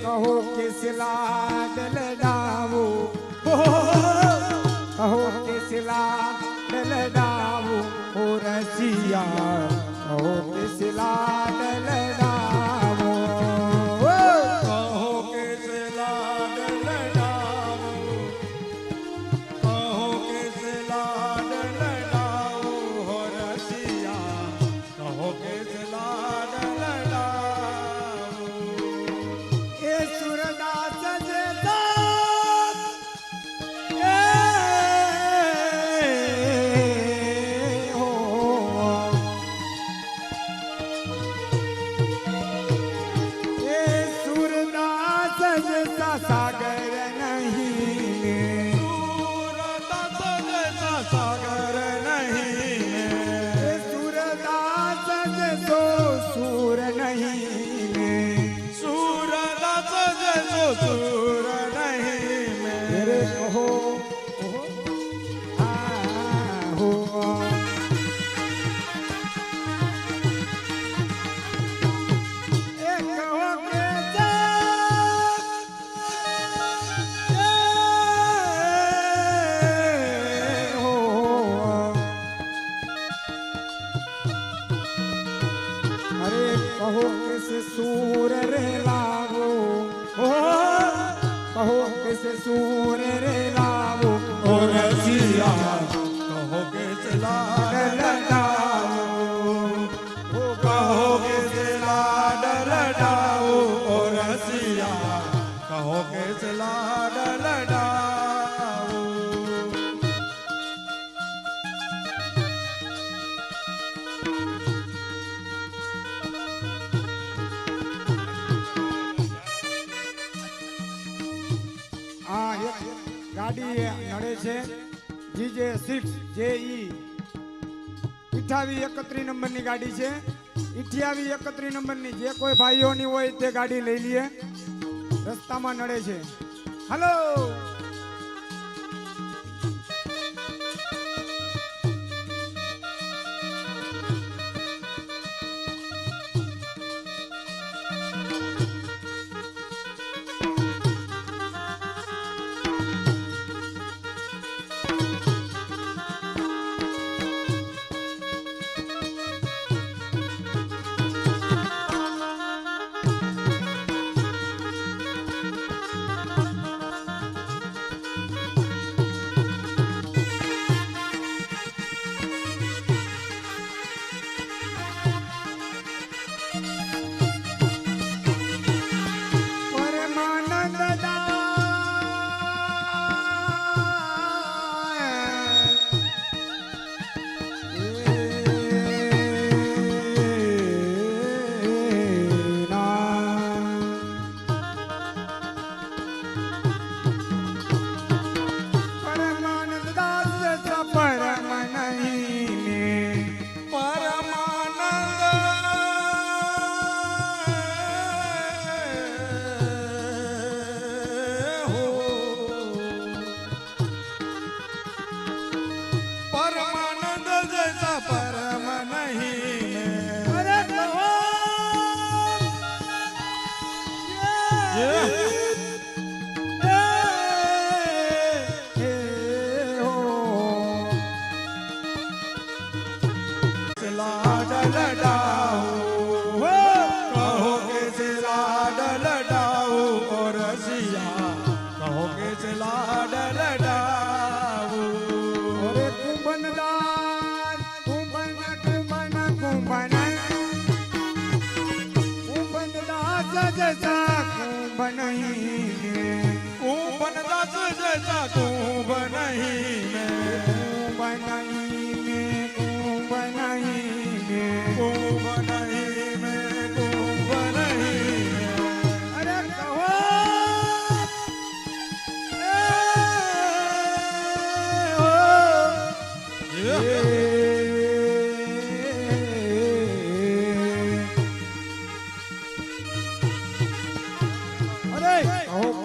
कहो किस ladle Davos, कहो किस लाडल डावो, ओ रसिया कहो किस लाडल डावो, कहो किस लाडल डावो, कहो किस लाडल डावो, हो रसिया कहो किस लाडल डावो। ए सूरदास जैसा सागर नहीं, सूरदास जैसा सागर नहीं, सूरदास जैसो सूर नहीं, सूरदास जैसो सूर नहीं मेरे कहो हो कहो किस सूर रे लावो, कहो किस सूर रे लावो, ओ रसिया कहो किस लाडल डावो, कहो किस लाडल डावो, ओ रसिया कहो किस लाडल डावो। ગાડી નડે છે GJ6 JE 2831 નંબરની ગાડી છે, 2831 નંબરની જે કોઈ ભાઈઓની હોય તે ગાડી લઈ લઈએ, રસ્તામાં નડે છે. હાલો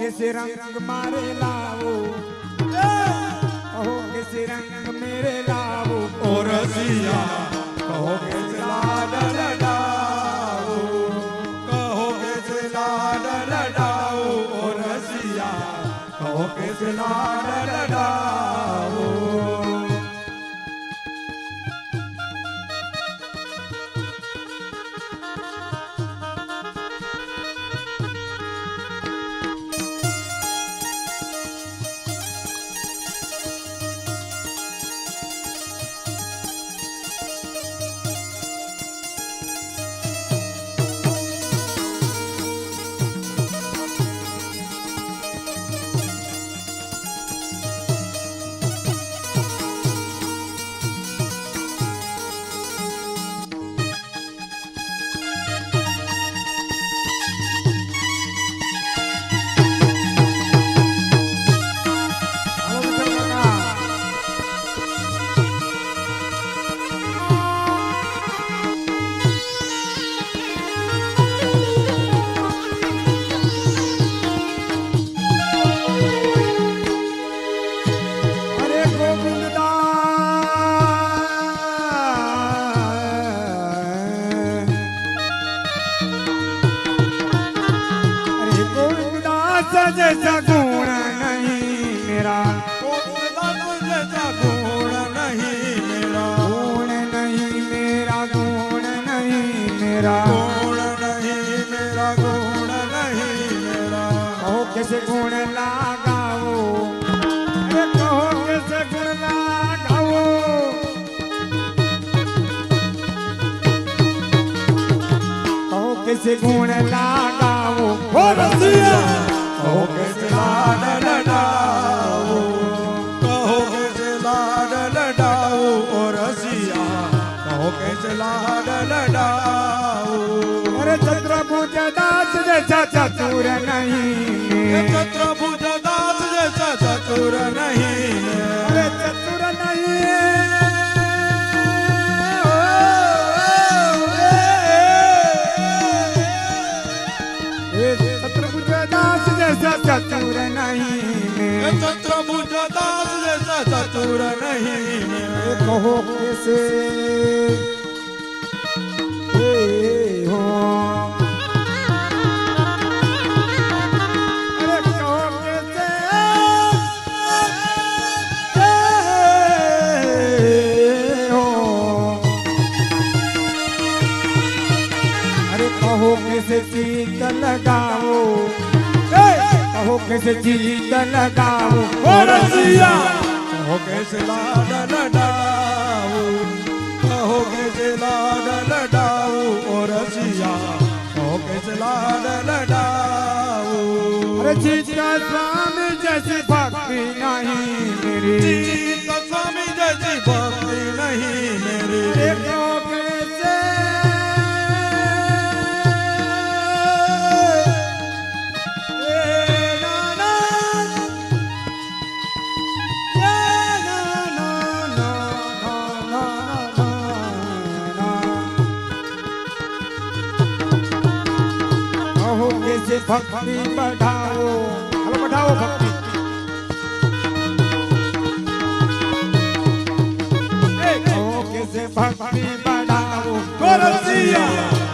किस रंग मारे लाओ, कहो किस रंग मेरे लाओ, ओ रसिया कहो किस लाडल डाओ, कहो किस लाडल डाओ। કહો કે લાડ લડાવો. હાલો વિઠ્ઠલ કાકા. અરે ગોવિંદદાસ જૈસા ગુણ નહીં મેરા ગોવિંદદાસ જૈસા ગુણ નહીં મેરા. ગુણ નહીં મેરા ગુણ નહીં મેરા ગુણ નહીં મેરા. ગુણ નહીં મેરા. કહો कैसे गुण लगाओ अरे कहो कैसे गुण लगाओ कहो कैसे गुण लगाओ ઓ રસિયા કહો કે લાડ લડાવો. કહો કે લાડ લડાવો. ઓ રસિયા કહો કે લાડ લડાવો. अरे चतुर्भुज दास जैसा चतुर नहीं ચતુર્ભુજ દાસ જૈસા ચતુર નહીં. अरे चतुर नहीं चतुर्भुज दास जैसा चतुर नहीं ચતુર્ભુજ દાસ જૈસા ચતુર નહીં. कहो कैसे हो अरे कहो कैसे हो अरे कहो कैसे चीत लगाओ कहो कैसे चीत लगाओ ઓ રસિયા કહો કે લાડ લડાવો. કહો કે લાડ લડાવો. ઓ રસિયા કહો કે લાડ લડાવો. अरे जीता स्वामी जैसी भक्ति नहीं मेरी ચિત્ત સ્વામી જૈસી ભક્તિ નહીં મેરી. अरे कहो कैसे कहो कैसे भक्ति बढ़ाओ हेलो बढ़ाओ भक्ति कहो कैसे भक्ति बढ़ाओ ઓ રસિયા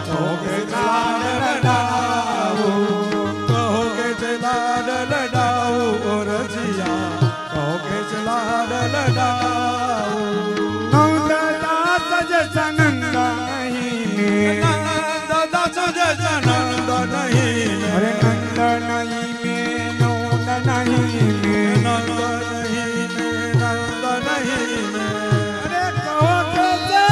કહો કે લાડ લડાવો. કહો કે લાડ લડાવો. ઓ રસિયા કહો કે લાડ લડાવો. नंददास जैसा नंद नहीं નંદ દાસ જૈસા નંદ નહીં. अरे नंद नहीं में नंद नहीं में નંદ નહીં મેં. નંદ નહીં મેં. अरे कहो कैसे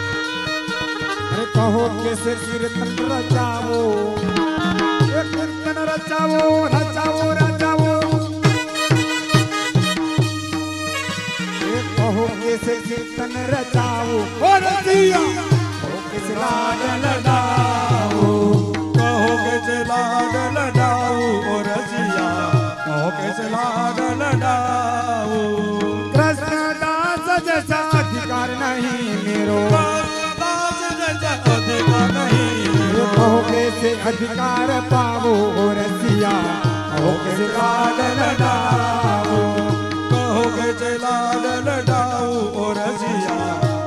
अरे कहो कैसे कीर्तन रचाओ कीर्तन रचाओ रचाओ रचाओ कहो कैसे कीर्तन रचाओ ઓ રસિયા कहो कैसे लाड लड़ाओ કહો કે લાડ લડાવો. ઓ રસિયા કહો કે લાડ લડાવો. कृष्णदास जैसा अधिकार नहीं मेरो દાસ જૈસા અધિકાર નહીં. कहो कैसे अधिकार पावो रसिया कहो कैसे लाड लड़ाओ कैसे लाड लडाऊं ओ रसिया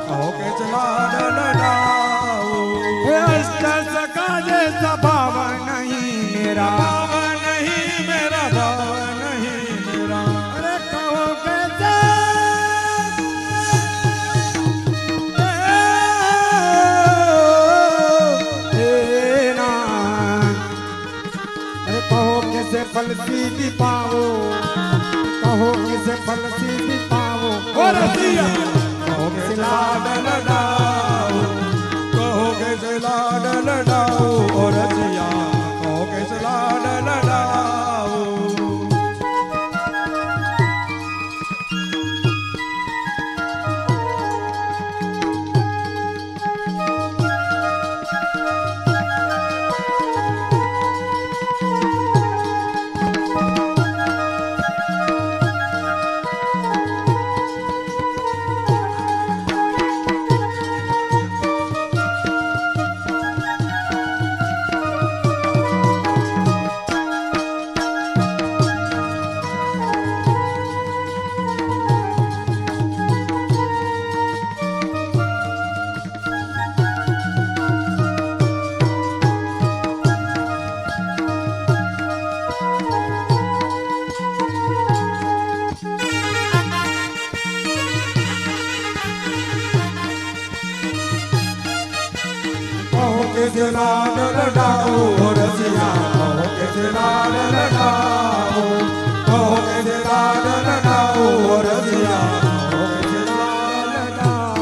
कहो कैसे लाड लडाऊं हे अष्ट सखा जैसा भाव नहीं मेरा भाव नहीं मेरा भाव नहीं मेरा अरे कहो कैसे तेरा अरे कहो कैसे फल सीधी पाओ कहो कैसे फल सीधी पाओ ओ रसिया कहो कैसे लाड लडाऊं कहो कैसे लाड लडाऊं ओ रसिया कहो कैसे लाड लडाऊं कहो कैसे लाड लडाऊं ओ रसिया कहो कैसे लाड लडाऊं कहो कैसे लाड लडाऊं ओ रसिया कहो कैसे लाड लडाऊं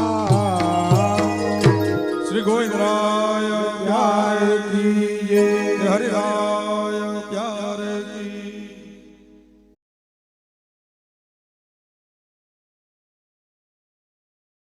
श्री गोविंद राय जय की जय हरि राम